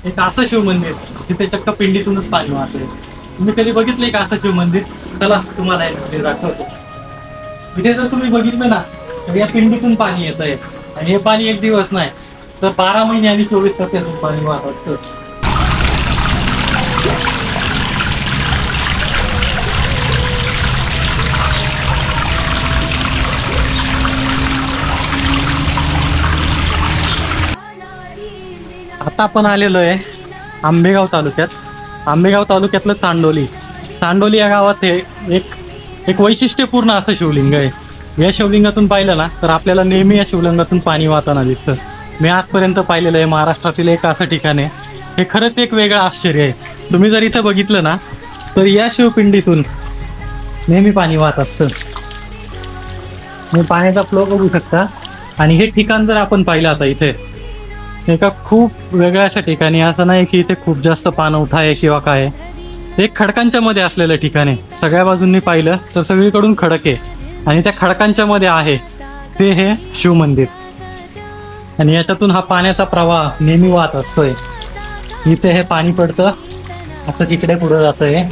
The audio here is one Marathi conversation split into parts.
एक असं शिव मंदिर जिथे चक्क पिंडीतूनच पाणी वाहतंय. तुम्ही कधी बघितलंय का असं शिव मंदिर? चला तुम्हाला हे मंदिर दाखवतो. इथे जर तुम्ही बघितलं ना तर या पिंडीतून पाणी येत आहे आणि हे पाणी एक दिवस नाही तर 12 महिने आणि 24 तास यातून पाणी वाहत असतं. आता आपण आलेलो आहे आंबेगाव तालुक्यात. आंबेगाव तालुक्यातलं चांडोली या गावात हे एक वैशिष्ट्यपूर्ण असं शिवलिंग आहे. या शिवलिंगातून पाहिलं ना तर आपल्याला नेहमी या शिवलिंगातून पाणी वाहताना दिसतं. मी आजपर्यंत पाहिलेलं आहे महाराष्ट्रातील एक असं ठिकाण आहे. हे खरंच एक वेगळं आश्चर्य आहे. तुम्ही जर इथं बघितलं ना तर या शिवपिंडीतून नेहमी पाणी वाहत असतं. तुम्ही पाण्याचा फ्लो बघू शकता. आणि हे ठिकाण जर आपण पाहिलं आता इथे एका खूप वेगळ्या अशा ठिकाणी, असं नाही की इथे खूप जास्त पाणवठा आहे किंवा काय आहे. एक खडकांच्या मध्ये असलेलं ठिकाण आहे. सगळ्या बाजूंनी पाहिलं तर सगळीकडून खडक आहे आणि त्या खडकांच्या मध्ये आहे ते हे शिव मंदिर. आणि याच्यातून हा पाण्याचा प्रवाह नेहमी वाहत असतोय. इथे हे पाणी पडतं असं तिकडे पुढे जातंय.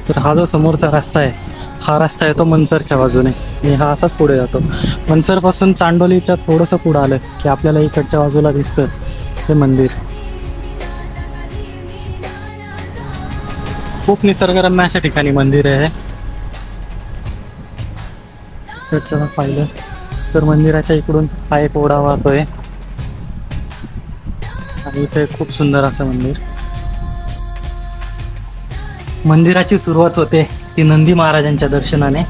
तर हा जो समोरचा रस्ता आहे हा रस्ता येतो मंचरच्या बाजूने आणि हा असाच पुढे जातो. मंचर पासून चांडोलीच्या थोडंसं पुढं आलं की आपल्याला इकडच्या बाजूला दिसतं ते मंदिर. खूप निसर्गरम्य अशा ठिकाणी मंदिर आहे. त्याच्याला पाहिलं तर मंदिराच्या इकडून हा एक ओढा वाहतोय आणि इथे खूप सुंदर असं मंदिर. मंदिराची सुरुवात होते ती नंदी महाराजांच्या दर्शनाने.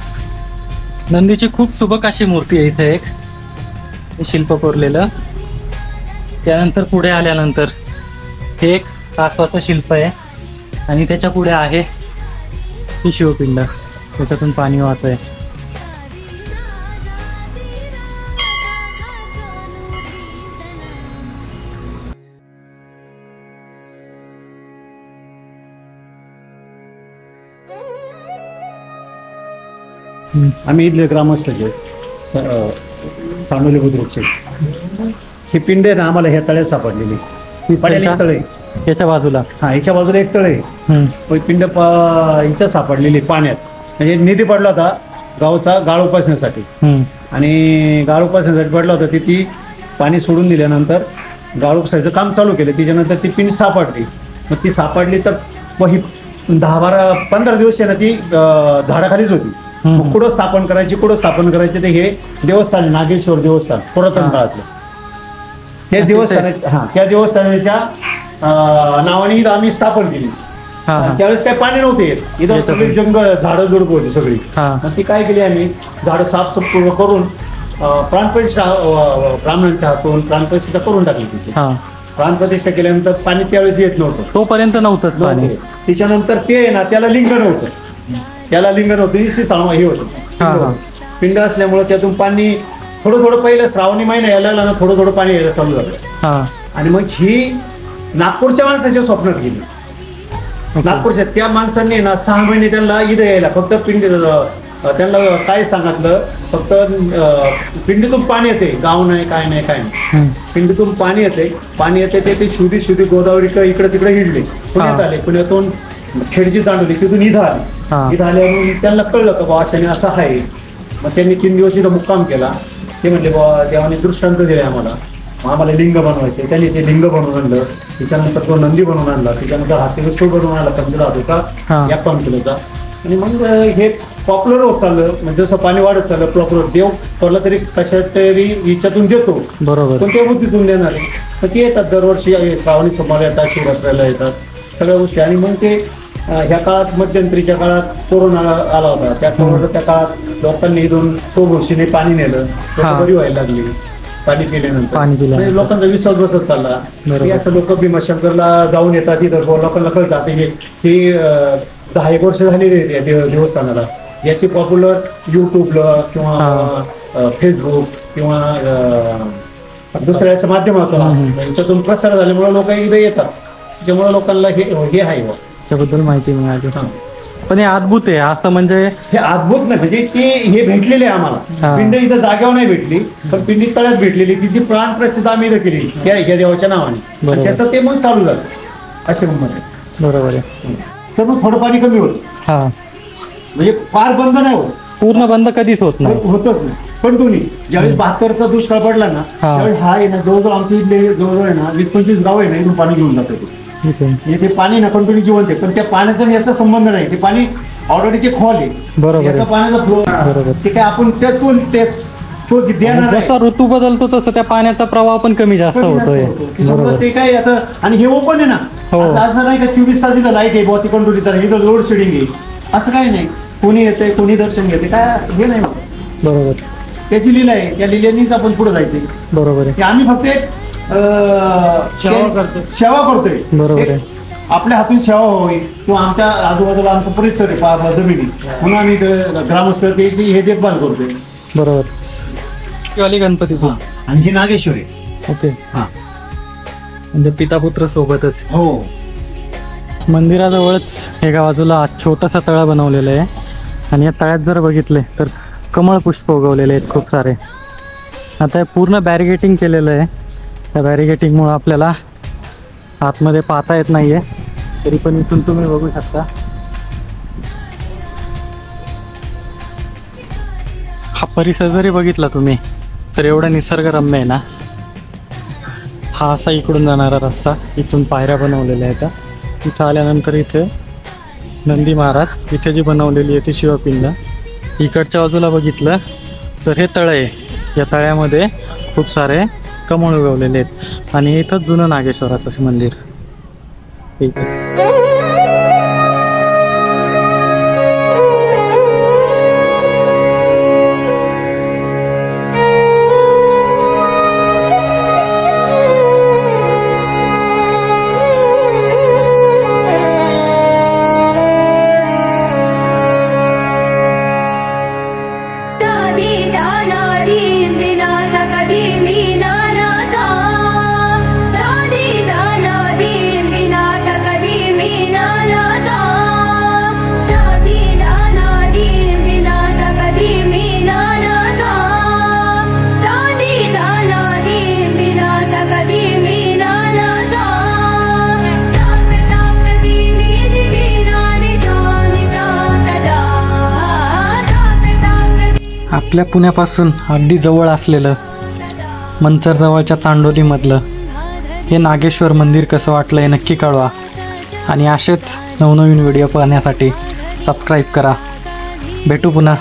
नंदीची खूप सुबक अशी मूर्ती आहे इथे एक शिल्प कोरलेलं. त्यानंतर पुढे आल्यानंतर हे एक कासवाचं शिल्प आहे आणि त्याच्या पुढे आहे ही शिवपिंड. त्याच्यातून पाणी वाहतंय. आम्ही इथले ग्रामस्थाचे चांडोली बुद्रुकचे. ही पिंड आहे ना आम्हाला ह्या तळ्यात सापडलेली. ही पाण्याला एक तळ आहे याच्या बाजूला. हा याच्या बाजूला एक तळ आहे. पिंड हिच्यात सापडलेली पाण्यात. म्हणजे निधी पडला होता गावचा गाळ उपासण्यासाठी आणि गाळ उपासण्यासाठी पडला होता. ती पाणी सोडून दिल्यानंतर गाळ उपसायचं काम चालू केलं. त्याच्यानंतर ती पिंड सापडली. मग ती सापडली तर ही 10-12-15 दिवस ना ती झाडाखालीच होती. कुठं स्थापन करायचे ते हे देवस्थान नागेश्वर देवस्थान पुरातन काळातलं हे देवस्थान. त्या देवस्थानाच्या नावाने इथं आम्ही स्थापन केली. त्यावेळेस काही पाणी नव्हते. इथं सगळी जंगल झाडं झुडप होती सगळी. मग ती काय केली आम्ही झाडं साफसूफ करून प्राणप्रतिष्ठा ब्राह्मणांच्या हातून प्राणप्रतिष्ठा करून टाकली. तिथे प्राणप्रतिष्ठा केल्यानंतर पाणी त्यावेळेस येत नव्हतं. तोपर्यंत नव्हतंच पाणी. त्याच्यानंतर ते ना त्याला लिंग नव्हतं. हे होतं पिंड असल्यामुळे त्यातून पाणी थोडं पहिलं श्रावणी महिना यायला ना थोडं पाणी यायला चालू झालं. आणि मग ही नागपूरच्या माणसाच्या स्वप्नात गेली. नागपूरच्या त्या माणसांनी ना 6 महिने त्यांना इथं यायला फक्त पिंड त्यांना काय सांगितलं फक्त पिंडीतून पाणी येते. गाव नाही काय नाही. पिंडीतून पाणी येते ते शुद्धी गोदावरी इकडे तिकडे हिडले. पुण्यात आले. पुण्यातून खेडची चांडोली तिथून इथं आल्यावर त्यांना कळलं का बाबा अशाने असं आहे. मग त्यांनी 3 दिवस इथं मुक्काम केला. ते म्हणले बाबा देवाने दृष्टांत दिले आम्हाला लिंग बनवायचे. त्यांनी ते लिंग बनवून आणलं. त्याच्यानंतर तो नंदी बनवून आणला. त्याच्यानंतर हाती शो बनवून आणला 15 होता 51 किलोचा. आणि मग हे पॉप्युलर होत चाललं. म्हणजे जसं पाणी वाढत चाललं पॉप्युलर देव कोणाला तरी कशा तरी याच्यातून देतो. बरोबर. कोणत्या बुद्धीतून देणार आहे. तर ते येतात दरवर्षी श्रावणी सोमवार येतात शिवरात्रीला येतात सगळ्या गोष्टी. आणि मग ते ह्या काळात मध्यंतरीच्या काळात कोरोना आला होता. त्या काळात लोकांनी इथून सोबोशीने पाणी नेलं. बरी व्हायला लागली पाणी पिल्यानंतर. लोकांचा विश्वास बसत चालला. असं लोक भीमाशंकरला जाऊन येतात. इथं लोकांना कळतात ही 10-1 वर्ष झालेली आहे देवस्थानाला. याची पॉप्युलर युट्यूबला किंवा फेसबुक किंवा दुसऱ्याच्या माध्यमातून याच्यातून प्रसार झाल्यामुळे लोक इथे येतात. त्यामुळे लोकांना हे आहे त्याबद्दल माहिती मिळाली. पण हे अद्भुत आहे असं, म्हणजे हे अद्भुत नाही, म्हणजे ते हे भेटलेले आहे आम्हाला. हा. पिंड इथं जागेवर नाही भेटली, पण पिंडी तळ्यात भेटलेली, तिची प्राण प्रतिष्ठा आम्ही इथं केली या देवाच्या नावाने. बरोबर. आणि त्याचं ते मग चालू झालं असे गंमत आहे. बरोबर आहे. तर मग थोडं पाणी कमी होतं, हा, म्हणजे फार बंद नाही होत, पूर्ण बंद कधीच होत नाही. होतच नाही कंटिन्यू. ज्यावेळेस 72चा दुष्काळ पडला ना, हा. त्यावेळेस हा आहे ना जवळजवळ आमच्या इथले जवळजवळ आहे ना 20-25 गाव आहे ना, इथून पाणी घेऊन जातो. ठीक आहे. म्हणजे ते पाणी ना कंटिन्यू जिवंत आहे, पण त्या पाण्याचा आणि याचा संबंध नाही. ते पाणी ऑलरेडी ते खोल आहे, बरोबर आहे. याचा पाण्याचा फ्लो बरोबर. ते काय आपण त्यातून तो देणार आहे. जसा ऋतू बदलतो तसं त्या पाण्याचा प्रवाह पण कमी जास्त कमी जास्त होतोय. होतो. की समजा बरोबर. ते काय आता, आणि हे ओपन आहे ना, हो. आता असं नाही का 24 तास इथं लाईट आहे बुवा, ती कंटिन्यू तर इथं लोड शेडिंग आहे असं काही नाही. कोणी येते कोणी दर्शन घेते, काय हे नाही. बरोबर. त्याची लीला आहे, त्या लिलेनीच आपण पुढे जायचे. बरोबर आहे. आम्ही फक्त एक सेवा करतोय. बरोबर एक आहे. आपल्या हातून सेवा व्हावी, किंवा आमच्या आजूबाजूला आमचा परिसर आहे जमिनी, म्हणून आम्ही ग्रामस्थ त्याची हे देखभाल करतोय. बरोबर. वाली गणपतीची. आणि ही नागेश्वरी. ओके. हा. म्हणजे पिता पुत्र सोबतच. हो. मंदिराजवळच एका बाजूला छोटासा तळा बनवलेला आहे, आणि या तळ्यात जर बघितले तर कमळ पुष्प उगवलेले आहेत खूप सारे. आता हे पूर्ण बॅरिगेटिंग केलेलं आहे. त्या बॅरिगेटिंगमुळं आपल्याला आतमध्ये पाहता येत नाहीये, तरी पण इथून तुम्ही बघू शकता. हा परिसर जरी बघितला तुम्ही तर एवढा निसर्गरम्य आहे ना. हा असा इकडून जाणारा रस्ता, इथून पायऱ्या बनवलेल्या आहेत. इथं आल्यानंतर इथे नंदी महाराज, इथे जी बनवलेली आहे ती शिवपिंड. इकडच्या बाजूला बघितलं तर हे तळं आहे. या तळ्यामध्ये खूप सारे कमळ उगवलेले आहेत, आणि इथं जुनं नागेश्वराचं मंदिर. ठीक आहे. आपल्या पुण्यापासून अगदी जवळ असलेलं मंचर जवळच्या चांडोलीमधलं हे नागेश्वर मंदिर कसं वाटलं हे नक्की कळवा, आणि असेच नवनवीन व्हिडिओ पाहण्यासाठी सबस्क्राईब करा. भेटू पुन्हा.